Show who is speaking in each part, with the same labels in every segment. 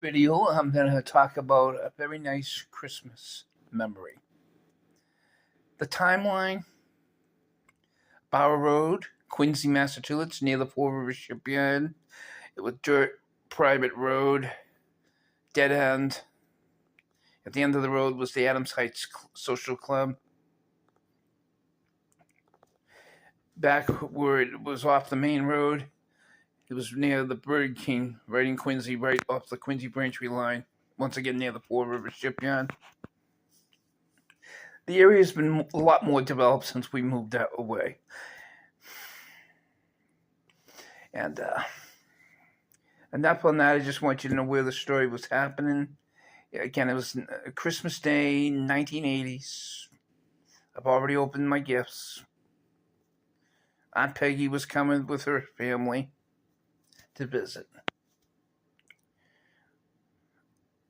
Speaker 1: Video, I'm going to talk about a very nice Christmas memory. The timeline: Bower Road, Quincy, Massachusetts, near the Four Rivers Shipyard. It was dirt, private road, dead end. At the end of the road was the Adams Heights Social Club. Back where it was off the main road, it was near the Bird King, right in Quincy, right off the Quincy Braintree line. Once again, near the Four Rivers Shipyard. The area has been a lot more developed since we moved that away. And enough on that. I just want you to know where the story was happening. Again, it was Christmas Day, 1980s. I've already opened my gifts. Aunt Peggy was coming with her family to visit.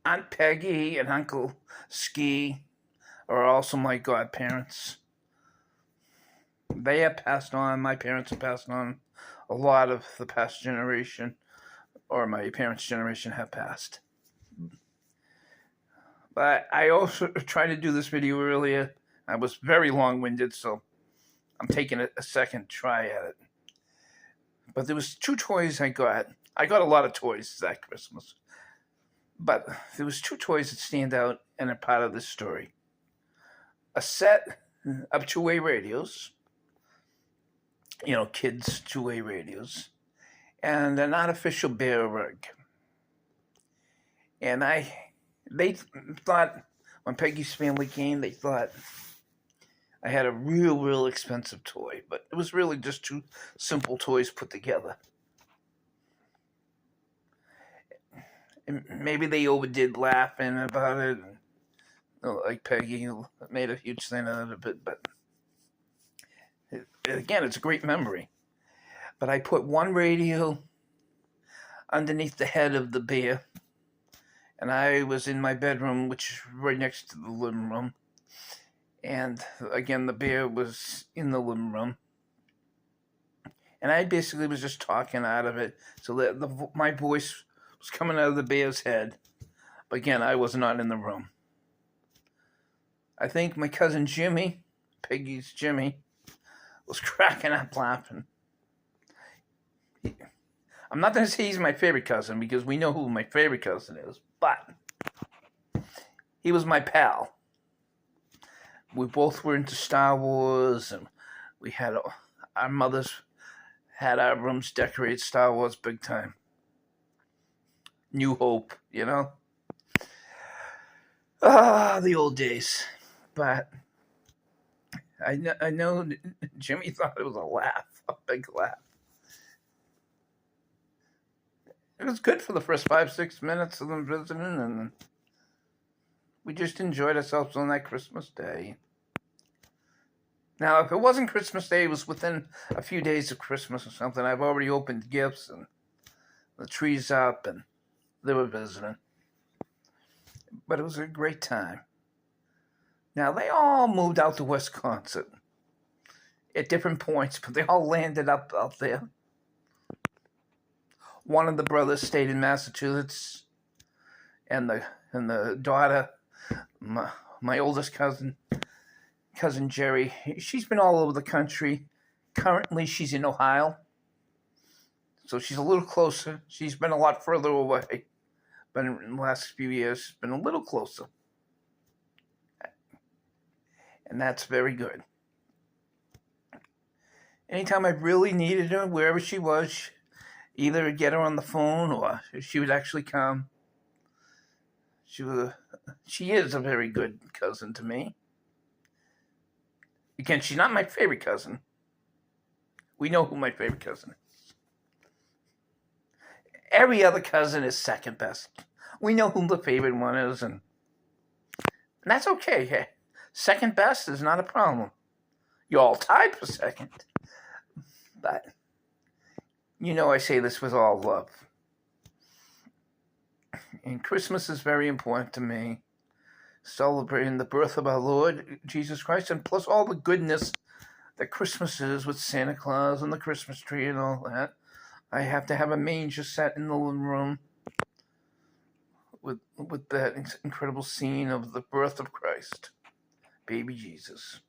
Speaker 1: Aunt Peggy and Uncle Ski are also my godparents. They have passed on. My parents have passed on. A lot of the past generation, or my parents' generation, have passed. But I also tried to do this video earlier. I was very long-winded, so I'm taking a second try at it. But there was 2 toys I got. I got a lot of toys that Christmas. But there was 2 toys that stand out and are part of this story. A set of 2-way radios. Kids' 2-way radios. And an artificial bear rug. And they thought, when Peggy's family came, they thought I had a real expensive toy. But it was really just 2 simple toys put together. And maybe they overdid laughing about it. Like Peggy made a huge thing out of it. But again, it's a great memory. But I put one radio underneath the head of the bear. And I was in my bedroom, which is right next to the living room. And again, the bear was in the living room. And I basically was just talking out of it. So that my voice was coming out of the bear's head. But again, I was not in the room. I think my cousin Jimmy, Peggy's Jimmy, was cracking up laughing. I'm not going to say he's my favorite cousin because we know who my favorite cousin is, but he was my pal. We both were into Star Wars, and we had our mothers had our rooms decorated Star Wars big time. New Hope, the old days. But I know Jimmy thought it was a big laugh. It was good for the first 5-6 minutes of them visiting, and we just enjoyed ourselves on that Christmas Day. Now, if it wasn't Christmas Day, it was within a few days of Christmas or something. I've already opened gifts, and the tree's up, and they were visiting. But it was a great time. Now, they all moved out to Wisconsin at different points, but they all landed up out there. One of the brothers stayed in Massachusetts, and the daughter, my oldest cousin Jerry, she's been all over the country. Currently, she's in Ohio, so she's a little closer. She's been a lot further away, but in the last few years, she's been a little closer. And that's very good. Anytime I really needed her, wherever she was, either get her on the phone or she would actually come. She is a very good cousin to me. Again, she's not my favorite cousin. We know who my favorite cousin is. Every other cousin is second best. We know who the favorite one is, and that's okay. Hey, second best is not a problem. You're all tied for second. But I say this with all love. And Christmas is very important to me. Celebrating the birth of our Lord Jesus Christ, and plus all the goodness that Christmas is with Santa Claus and the Christmas tree and all that. I have to have a manger set in the living room. with that incredible scene of the birth of Christ, baby Jesus.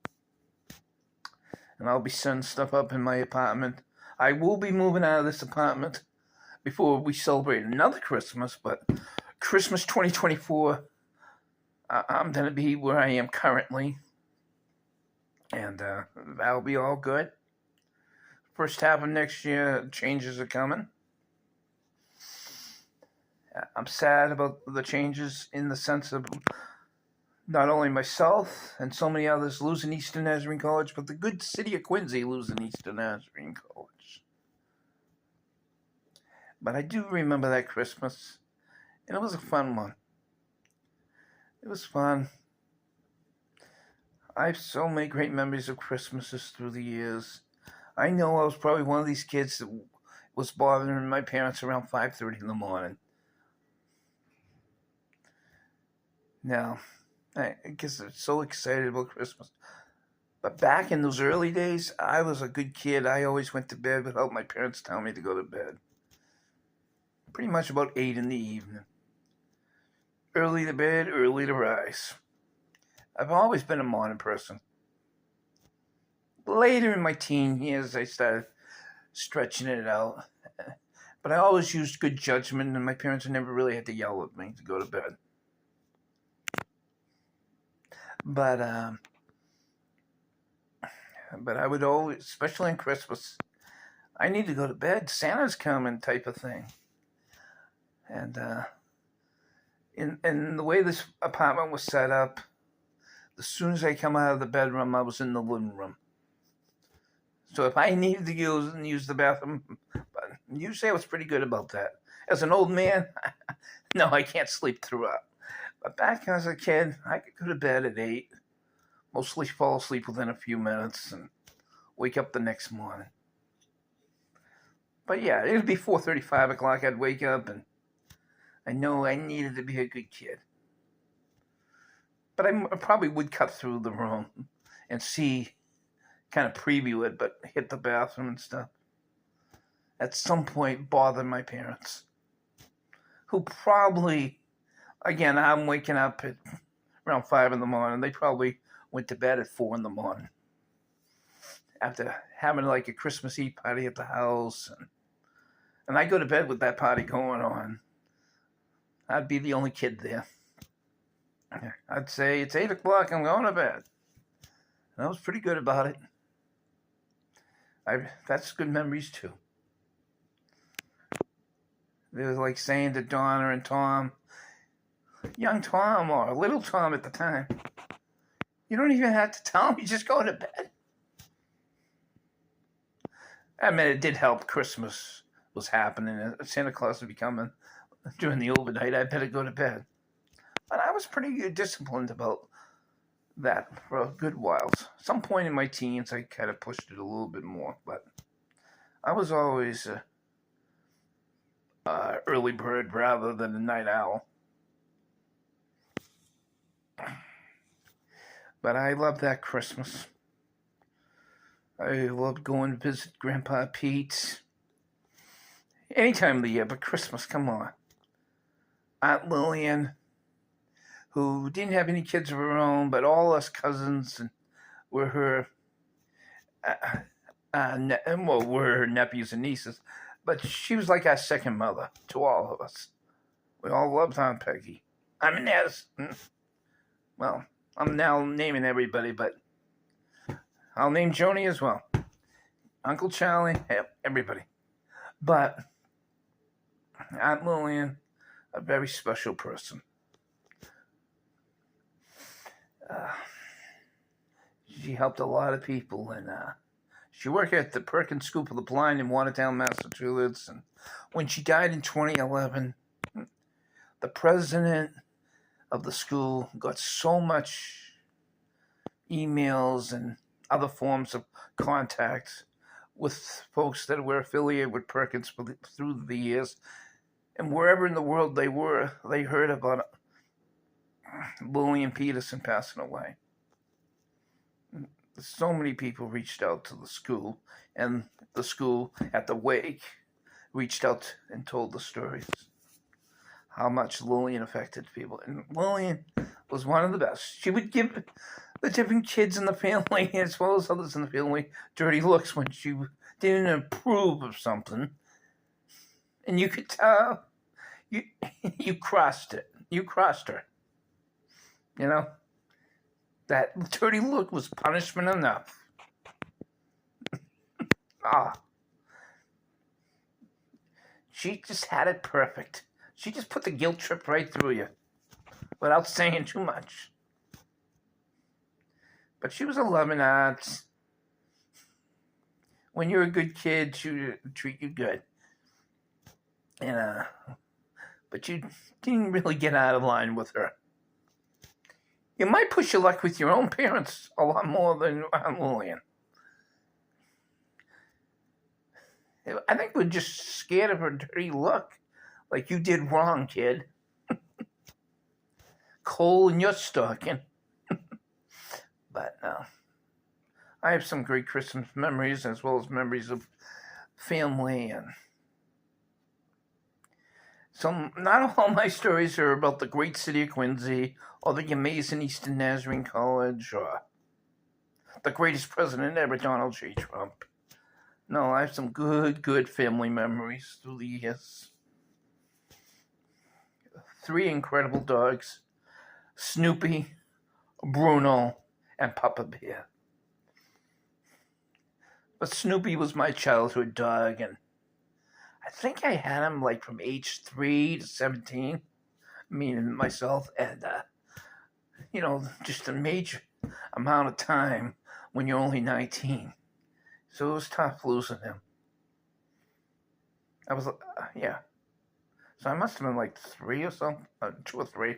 Speaker 1: And I'll be setting stuff up in my apartment. I will be moving out of this apartment before we celebrate another Christmas, but Christmas 2024, I'm going to be where I am currently, and that'll be all good. First half of next year, changes are coming. I'm sad about the changes in the sense of not only myself and so many others losing Eastern Nazarene College, but the good city of Quincy losing Eastern Nazarene College. But I do remember that Christmas, and it was a fun one. It was fun. I have so many great memories of Christmases through the years. I know I was probably one of these kids that was bothering my parents around 5:30 in the morning. Now, I guess they're so excited about Christmas. But back in those early days, I was a good kid. I always went to bed without my parents telling me to go to bed. Pretty much about 8 in the evening. Early to bed, early to rise. I've always been a morning person. Later in my teen years, I started stretching it out. But I always used good judgment, and my parents never really had to yell at me to go to bed. But I would always, especially on Christmas, I need to go to bed. Santa's coming, type of thing. And in the way this apartment was set up, as soon as I come out of the bedroom, I was in the living room. So if I needed to use the bathroom, but usually I was pretty good about that. As an old man, no, I can't sleep throughout. But back as a kid, I could go to bed at 8, mostly fall asleep within a few minutes, and wake up the next morning. But yeah, it would be 4:30, 5 o'clock. I'd wake up, and I know I needed to be a good kid. But I probably would cut through the room and see, kind of preview it, but hit the bathroom and stuff. At some point, bother my parents, who probably, again, I'm waking up at around 5 in the morning. They probably went to bed at 4 in the morning after having like a Christmas Eve party at the house. And I go to bed with that party going on. I'd be the only kid there. I'd say, it's 8 o'clock, I'm going to bed. And I was pretty good about it. That's good memories too. They was like saying to Donna and Tom, young Tom or little Tom at the time, you don't even have to tell me, just go to bed. I mean, it did help. Christmas was happening. Santa Claus would be coming during the overnight. I better go to bed. But I was pretty disciplined about that for a good while. Some point in my teens, I kind of pushed it a little bit more. But I was always early bird rather than a night owl. But I loved that Christmas. I loved going to visit Grandpa Pete. Any time of the year, but Christmas, come on. Aunt Lillian, who didn't have any kids of her own, but all us cousins were her, were her nephews and nieces. But she was like our second mother to all of us. We all loved Aunt Peggy. Well, I'm now naming everybody, but I'll name Joni as well. Uncle Charlie, everybody. But Aunt Lillian, a very special person. She helped a lot of people, and she worked at the Perkins School for the Blind in Watertown, Massachusetts. And when she died in 2011, the president of the school got so much emails and other forms of contact with folks that were affiliated with Perkins through the years. And wherever in the world they were, they heard about Lillian Peterson passing away. So many people reached out to the school, and the school at the wake reached out and told the stories. how much Lillian affected people. And Lillian was one of the best. She would give the different kids in the family, as well as others in the family, dirty looks when she didn't approve of something. And you could tell you crossed it. You crossed her. You know? That dirty look was punishment enough. She just had it perfect. She just put the guilt trip right through you without saying too much. But she was a loving aunt. When you're a good kid, she would treat you good. And but you didn't really get out of line with her. You might push your luck with your own parents a lot more than Lillian. I think we're just scared of her dirty look. Like, you did wrong, kid. Coal in your stocking. But I have some great Christmas memories, as well as memories of family. And so not all my stories are about the great city of Quincy, or the amazing Eastern Nazarene College, or the greatest president ever, Donald J. Trump. No, I have some good family memories through the years. 3 incredible dogs: Snoopy, Bruno, and Papa Bear. But Snoopy was my childhood dog, and I think I had him like from age 3 to 17, me and myself, and just a major amount of time when you're only 19. So it was tough losing him. I was, So I must have been like 3 or something, 2 or 3.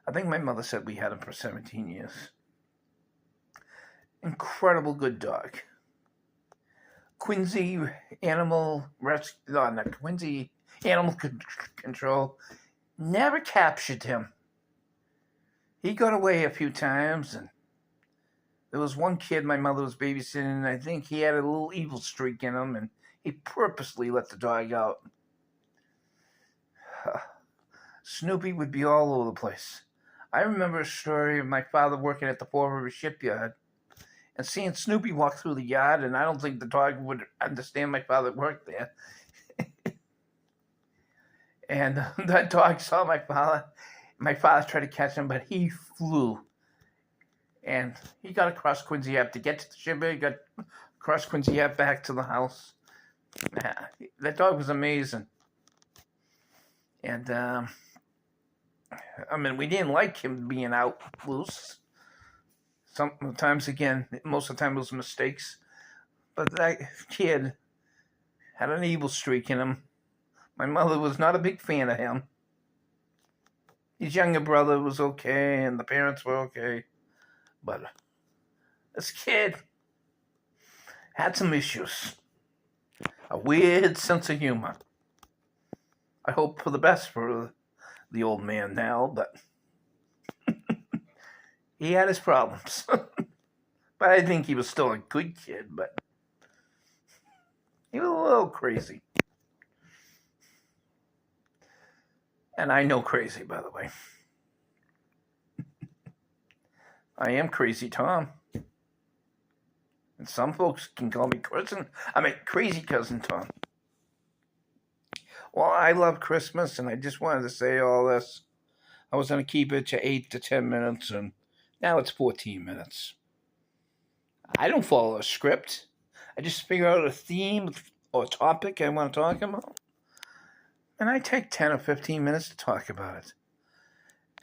Speaker 1: I think my mother said we had him for 17 years. Incredible good dog. Quincy Animal Control never captured him. He got away a few times, and there was one kid my mother was babysitting, and I think he had a little evil streak in him, and he purposely let the dog out. Snoopy would be all over the place. I remember a story of my father working at the Fall River shipyard and seeing Snoopy walk through the yard, and I don't think the dog would understand my father worked there. And that dog saw my father. My father tried to catch him, but he flew. And he got across Quincy Ave to get to the shipyard. He got across Quincy Ave back to the house. That dog was amazing. And, we didn't like him being out loose. Sometimes, again, most of the time it was mistakes. But that kid had an evil streak in him. My mother was not a big fan of him. His younger brother was okay, and the parents were okay. But this kid had some issues. A weird sense of humor. I hope for the best for the old man now, but he had his problems. But I think he was still a good kid, but he was a little crazy. And I know crazy, by the way. I am Crazy Tom. And some folks can call me Crazy Cousin Tom. Well, I love Christmas, and I just wanted to say all this. I was going to keep it to 8 to 10 minutes, and now it's 14 minutes. I don't follow a script. I just figure out a theme or topic I want to talk about, and I take 10 or 15 minutes to talk about it.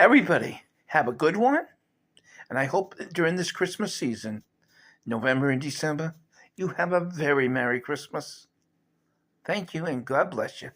Speaker 1: Everybody, have a good one, and I hope that during this Christmas season, November and December, you have a very Merry Christmas. Thank you, and God bless you.